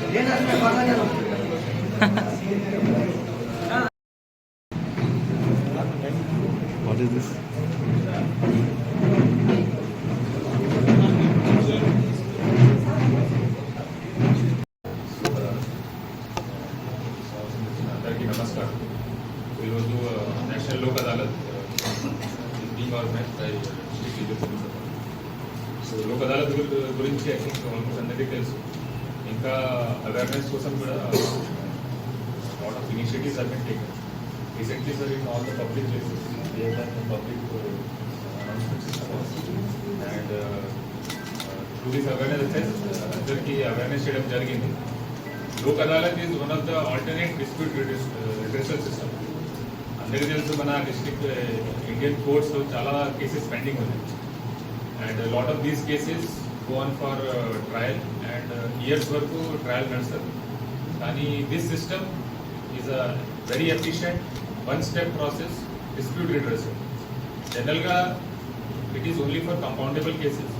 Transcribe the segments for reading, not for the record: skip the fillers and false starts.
What is this? నమస్కారం. ఈరోజు national Lok Adalat being organised by so Lok Adalat గురించి ఐ థింక్ ఆల్మోస్ట్ అందరికీ తెలుసు. ఇంకా అవేర్నెస్ కోసం కూడా lot of initiatives are been taken. Recently sir in all the public places public announcement system and through this awareness అందరికీ awareness చేయడం జరిగింది. Lok Adalat is one of the alternate dispute redressal system. అందరికీ తెలుసు మన డిస్ట్రిక్ట్ ఇండియన్ కోర్ట్స్లో చాలా cases pending ఉన్నాయి and lot of these cases go on for trial and years వరకు ట్రయల్ నడుస్తుంది. కానీ this system is a very efficient one step process dispute redressal. జనరల్గా it is only for compoundable cases.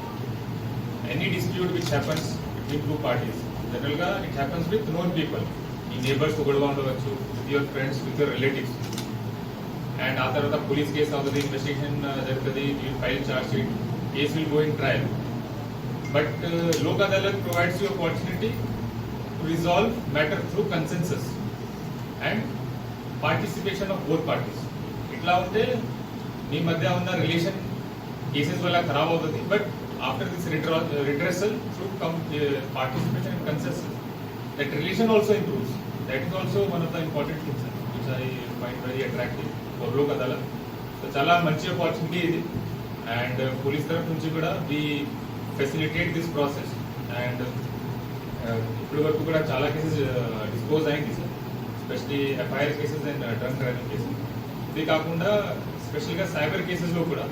Any dispute which happens between two parties జనరల్గా it happens with known people. ఈ neighbours గొడవ ఉండవచ్చు, with your friends, with your relatives. And ఆ తర్వాత police case అవుతుంది, investigation జరుగుతుంది, you file charge sheet, case will go in trial. But Lok Adalat provides you opportunity to resolve matter through consensus and participation of both parties. ఇట్లా ఉంటే మీ మధ్య ఉన్న relation cases వల్ల ఖరాబ్ అవుతుంది. But after this redressal through participation and consensus, that relation also improves. That is also one of the important things which I find very attractive for Lok Adalat. So chala manchi opportunity idi and police taraf nunchi kuda we facilitate this process and ippadu varaku kuda chala cases dispose ayindi sir, especially FIR cases and drunk driving cases. ఇది కాకుండా స్పెషల్గా cyber కేసెస్లో కూడా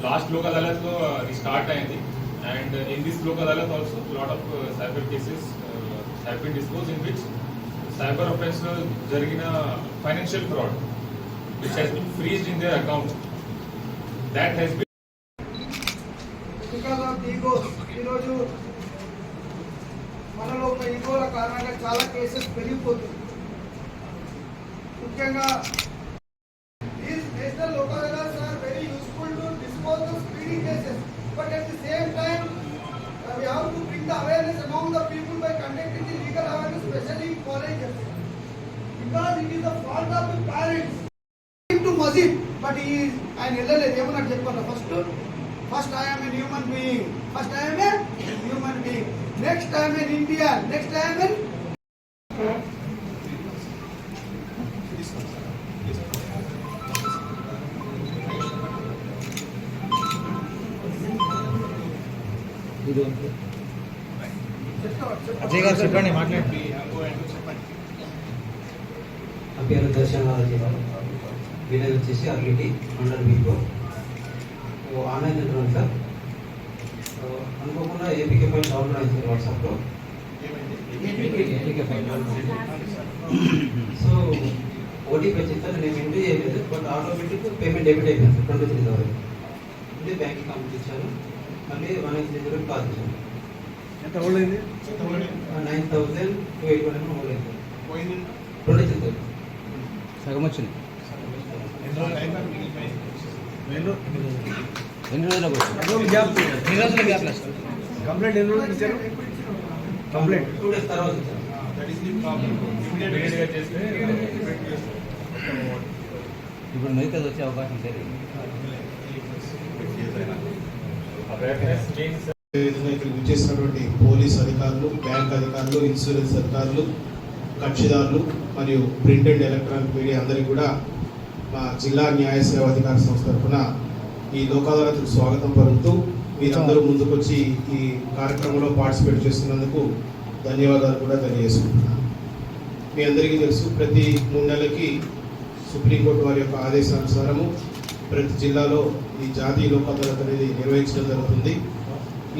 last Lok అదాలత్లో అది start అయింది and in this Lok Adalat also lot of cyber cases have been dispose in which cyber అఫెన్స్లో జరిగిన financial fraud which has been freezed in their account that has been because of egos. ఈరోజు మనలో ఒక ఈగోల కారణంగా చాలా కేసెస్ పెరిగిపోతుంది. ముఖ్యంగా national Lok Adalats are very useful to dispose of speedy cases, but at the same time we have to bring the awareness among the people by conducting the legal awareness, especially in colleges, because it is the fault of the parents to masjid, but he is an ellale devana cheppana first I am a human being, first I am a human being, next I am an Indian, next I am an Ajay గారు చెప్పండి, మాట్లాడండి. నా పేరు దర్శనారాజీ గారు, village వచ్చేసి అర్లిటి మండల్ మీకు online తింటున్నాను sir. అనుకోకుండా ఏపీకే ఫైల్ డౌన్లోడ్ అయింది సార్ వాట్సాప్లో. ఏపీకే ఫైల్ సో ఓటీపీ వచ్చింది సార్, నేను ఎంట్రీ చేయలేదు, బట్ ఆటోమేటిక్ పేమెంట్ డెబిట్ అయిపోయింది సార్ 23,000. అంటే బ్యాంక్కి పంపించాను, మళ్ళీ 180 కాల్ చేశాను. ఎంత హోల్డ్ అయింది? 9,281 హోల్డ్ అయింది. 23,000 సగం వచ్చింది. ఎన్ని రోజులకు కంప్లైంట్ ఎన్ని రోజులు ఇచ్చారు? కంప్లైంట్ 2 days తర్వాత ఇచ్చారు. ఇప్పుడు మిగతాది వచ్చే అవకాశం లేదు. ఇక్కడికి వచ్చేసినటువంటి పోలీస్ అధికారులు, బ్యాంక్ అధికారులు, ఇన్సూరెన్స్ అధికారులు, కక్షిదారులు మరియు ప్రింట్ అండ్ ఎలక్ట్రానిక్ మీడియా అందరికీ కూడా మా జిల్లా న్యాయ సేవాధికార సంస్థ తరఫున ఈ లోక్ అదాలత్కు స్వాగతం పలుకుతూ మీరందరూ ముందుకొచ్చి ఈ కార్యక్రమంలో పార్టిసిపేట్ చేస్తున్నందుకు ధన్యవాదాలు కూడా తెలియజేసుకుంటున్నాను. మీ అందరికీ తెలుసు, ప్రతి 3 నెలలకి సుప్రీంకోర్టు వారి యొక్క ఆదేశానుసారము ప్రతి జిల్లాలో ఈ జాతీయ లోక్ అదాలత్ అనేది నిర్వహించడం జరుగుతుంది.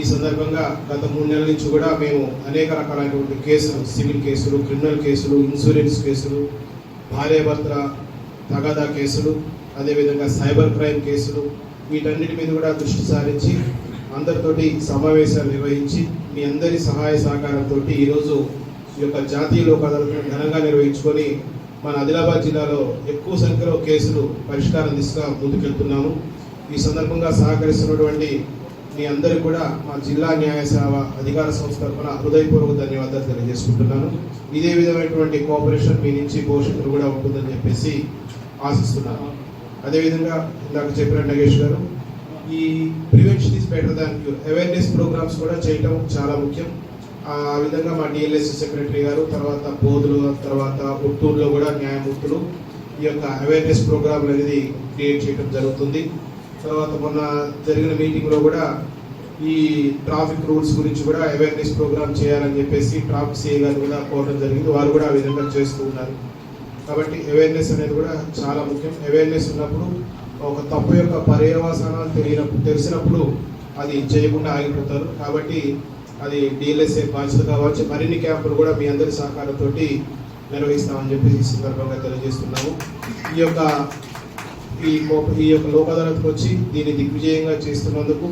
ఈ సందర్భంగా గత 3 నెలల నుంచి కూడా మేము అనేక రకాలైనటువంటి కేసులు, సివిల్ కేసులు, క్రిమినల్ కేసులు, ఇన్సూరెన్స్ కేసులు, భార్యాభర్త తగాదా కేసులు, అదేవిధంగా సైబర్ క్రైమ్ కేసులు, వీటన్నిటి మీద కూడా దృష్టి సారించి అందరితోటి సమావేశాలు నిర్వహించి మీ అందరి సహాయ సహకారంతో ఈరోజు ఈ యొక్క జాతీయ లోక్ అదాలత్ను ఘనంగా నిర్వహించుకొని మన ఆదిలాబాద్ జిల్లాలో ఎక్కువ సంఖ్యలో కేసులు పరిష్కారం దిశగా ముందుకెళ్తున్నాము. ఈ సందర్భంగా సహకరిస్తున్నటువంటి మీ అందరికీ కూడా మా జిల్లా న్యాయ సేవ అధికార సంస్థ తరఫున హృదయపూర్వక ధన్యవాదాలు తెలియజేసుకుంటున్నాను. ఇదే విధమైనటువంటి కోఆపరేషన్ మీ నుంచి భవిష్యత్తులో కూడా ఉంటుందని చెప్పేసి ఆశిస్తున్నాను. అదేవిధంగా ఇందాక చెప్పిన నగేష్ గారు, ఈ prevention is better than cure, awareness programmes కూడా చేయటం చాలా ముఖ్యం. ఆ విధంగా మా డిఎల్ఎస్ సెక్రటరీ గారు, తర్వాత బోధులు, తర్వాత ఉట్టూరులో కూడా న్యాయమూర్తులు ఈ యొక్క అవేర్నెస్ ప్రోగ్రామ్ అనేది క్రియేట్ చేయడం జరుగుతుంది. తర్వాత మొన్న జరిగిన మీటింగ్లో కూడా ఈ ట్రాఫిక్ రూల్స్ గురించి కూడా అవేర్నెస్ ప్రోగ్రామ్ చేయాలని చెప్పేసి ట్రాఫిక్ సిఐ గారు కూడా కోరడం జరిగింది. వారు కూడా ఆ విధంగా చేస్తూ ఉన్నారు. కాబట్టి అవేర్నెస్ అనేది కూడా చాలా ముఖ్యం. అవేర్నెస్ ఉన్నప్పుడు ఒక తప్పు యొక్క పర్యవసానాలు తెలిసినప్పుడు అది చేయకుండా ఆగిపోతారు. కాబట్టి అది డిఎల్ఎస్ఏ బాధ్యత కావచ్చు. మరిన్ని క్యాంపులు కూడా మీ అందరి సహకారంతో నిర్వహిస్తామని చెప్పి ఈ సందర్భంగా తెలియజేస్తున్నాము. ఈ యొక్క లోక్ అదాలత్కి వచ్చి దీన్ని దిగ్విజయంగా చేస్తున్నందుకు